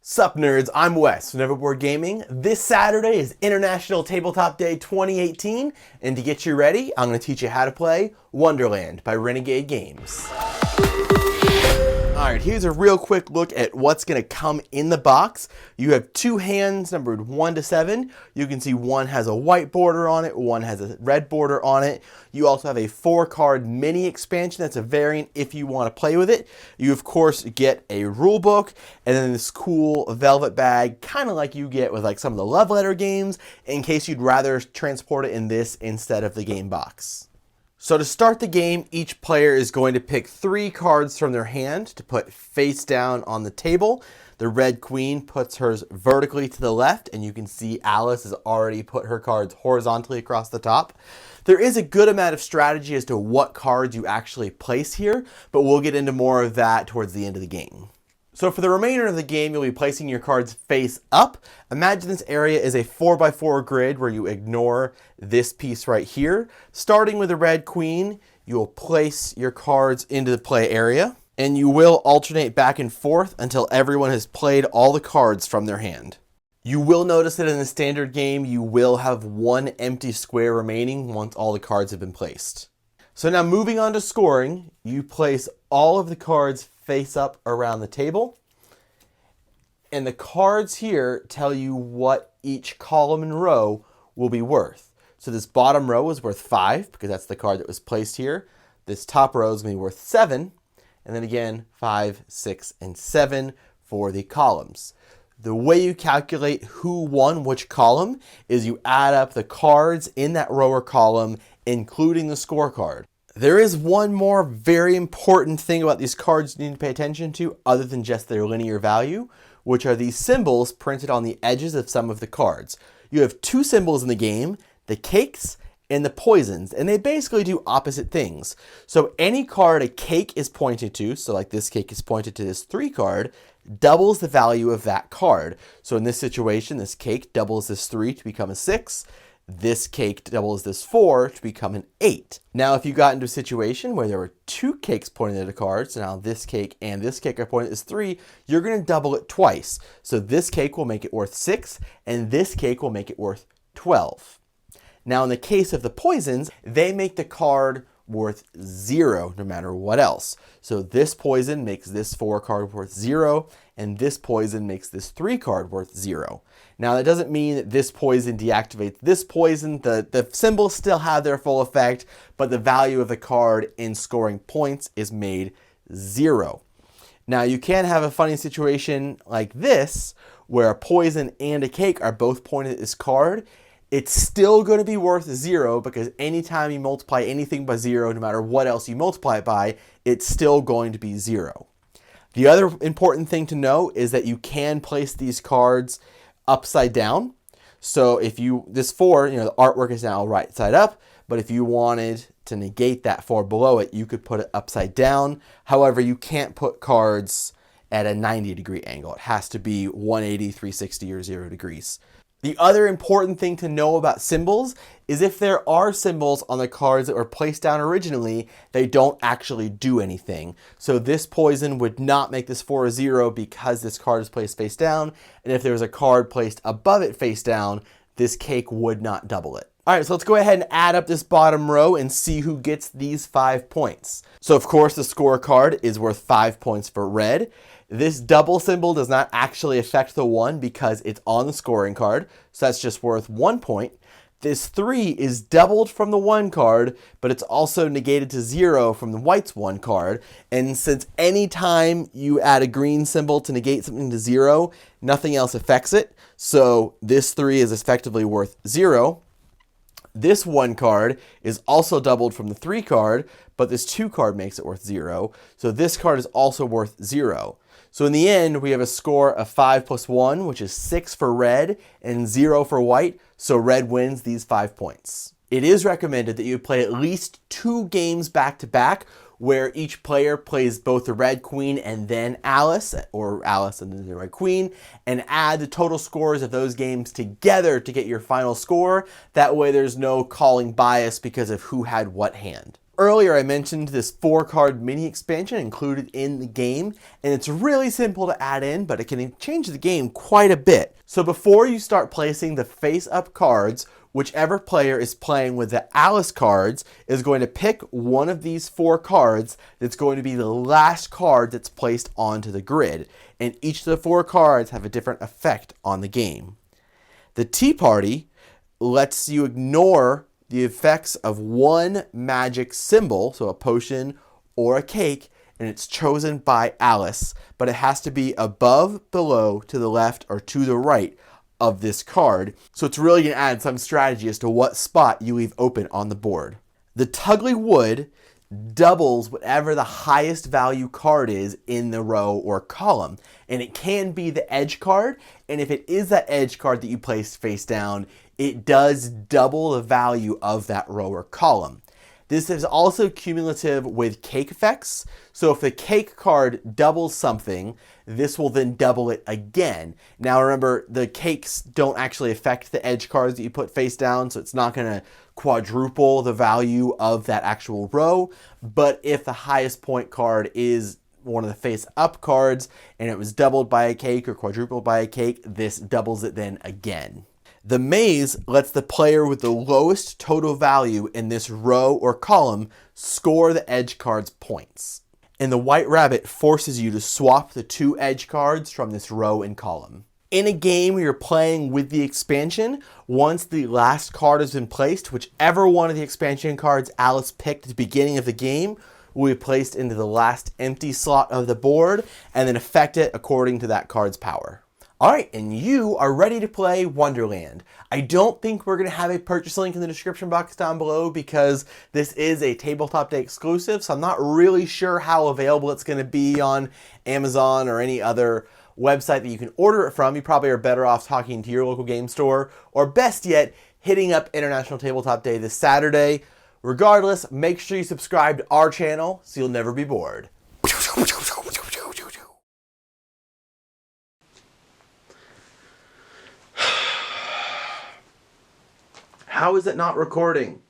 Sup nerds, I'm Wes from Neverboard Gaming. This Saturday is International Tabletop Day 2018, and to get you ready, I'm going to teach you how to play Wonderland by Renegade Games. Alright, here's a real quick look at what's going to come in the box. You have two hands numbered 1 to 7. You can see one has a white border on it, one has a red border on it. You also have a 4-card mini expansion that's a variant if you want to play with it. You of course get a rule book and then this cool velvet bag, kind of like you get with like some of the love letter games, in case you'd rather transport it in this instead of the game box. So to start the game, each player is going to pick 3 cards from their hand to put face down on the table. The red queen puts hers vertically to the left, and you can see Alice has already put her cards horizontally across the top. There is a good amount of strategy as to what cards you actually place here, but we'll get into more of that towards the end of the game. So for the remainder of the game, you'll be placing your cards face up. Imagine this area is a 4x4 grid where you ignore this piece right here. Starting with the red queen, you will place your cards into the play area, and you will alternate back and forth until everyone has played all the cards from their hand. You will notice that in the standard game, you will have 1 empty square remaining once all the cards have been placed. So now moving on to scoring, you place all of the cards face up around the table, and the cards here tell you what each column and row will be worth. So this bottom row is worth 5 because that's the card that was placed here. This top row is going to be worth 7, and then again 5, 6, and 7 for the columns. The way you calculate who won which column is you add up the cards in that row or column, including the scorecard. There is one more very important thing about these cards you need to pay attention to other than just their linear value, which are these symbols printed on the edges of some of the cards. You have 2 symbols in the game, the cakes and the poisons, and they basically do opposite things. So any card a cake is pointed to, so like this cake is pointed to this 3 card, doubles the value of that card. So in this situation, this cake doubles this 3 to become a 6. This cake doubles this 4 to become an 8. Now, if you got into a situation where there were 2 cakes pointed at a card, so now this cake and this cake are pointed as 3, you're going to double it twice. So this cake will make it worth 6, and this cake will make it worth 12. Now, in the case of the poisons, they make the card worth 0 no matter what else. So this poison makes this 4 card worth 0, and this poison makes this 3 card worth 0. Now that doesn't mean that this poison deactivates this poison. The symbols still have their full effect, but the value of the card in scoring points is made 0. Now you can have a funny situation like this, where a poison and a cake are both pointed at this card. It's still going to be worth 0 because anytime you multiply anything by 0, no matter what else you multiply it by, it's still going to be 0. The other important thing to know is that you can place these cards upside down. So if this 4, the artwork is now right side up, but if you wanted to negate that 4 below it, you could put it upside down. However, you can't put cards at a 90-degree angle. It has to be 180, 360, or 0 degrees. The other important thing to know about symbols is if there are symbols on the cards that were placed down originally, they don't actually do anything. So this poison would not make this 4 a 0 because this card is placed face down, and if there was a card placed above it face down, this cake would not double it. Alright, so let's go ahead and add up this bottom row and see who gets these 5 points. So of course the scorecard is worth 5 points for red. This double symbol does not actually affect the 1 because it's on the scoring card, so that's just worth 1 point. This 3 is doubled from the 1 card, but it's also negated to 0 from the white's 1 card. And since any time you add a green symbol to negate something to 0, nothing else affects it, so this 3 is effectively worth 0. This 1 card is also doubled from the 3 card, but this 2 card makes it worth 0, so this card is also worth 0. So in the end, we have a score of 5 plus 1, which is 6 for red and 0 for white, so red wins these 5 points. It is recommended that you play at least 2 games back to back, where each player plays both the red queen and then Alice, or Alice and then the red queen, and add the total scores of those games together to get your final score. That way there's no calling bias because of who had what hand. earlier I mentioned this 4-card mini expansion included in the game, and it's really simple to add in, but it can change the game quite a bit. So before you start placing the face-up cards, whichever player is playing with the Alice cards is going to pick one of these 4 cards that's going to be the last card that's placed onto the grid, and each of the 4 cards have a different effect on the game. The Tea Party lets you ignore the effects of one magic symbol, so a potion or a cake, and it's chosen by Alice, but it has to be above, below, to the left, or to the right of this card. So it's really going to add some strategy as to what spot you leave open on the board. The Tugly Wood doubles whatever the highest value card is in the row or column, and it can be the edge card, and if it is that edge card that you place face down, it does double the value of that row or column. This is also cumulative with cake effects, so if the cake card doubles something, this will then double it again. Now remember, the cakes don't actually affect the edge cards that you put face down, so it's not going to quadruple the value of that actual row, but if the highest point card is one of the face up cards and it was doubled by a cake or quadrupled by a cake, this doubles it then again. The maze lets the player with the lowest total value in this row or column score the edge card's points. And the White Rabbit forces you to swap the 2 edge cards from this row and column. In a game where you're playing with the expansion, once the last card has been placed, whichever one of the expansion cards Alice picked at the beginning of the game will be placed into the last empty slot of the board and then affect it according to that card's power. Alright, and you are ready to play Wonderland. I don't think we're going to have a purchase link in the description box down below because this is a Tabletop Day exclusive, so I'm not really sure how available it's going to be on Amazon or any other website that you can order it from. You probably are better off talking to your local game store, or best yet, hitting up International Tabletop Day this Saturday. Regardless, make sure you subscribe to our channel so you'll never be bored. How is it not recording?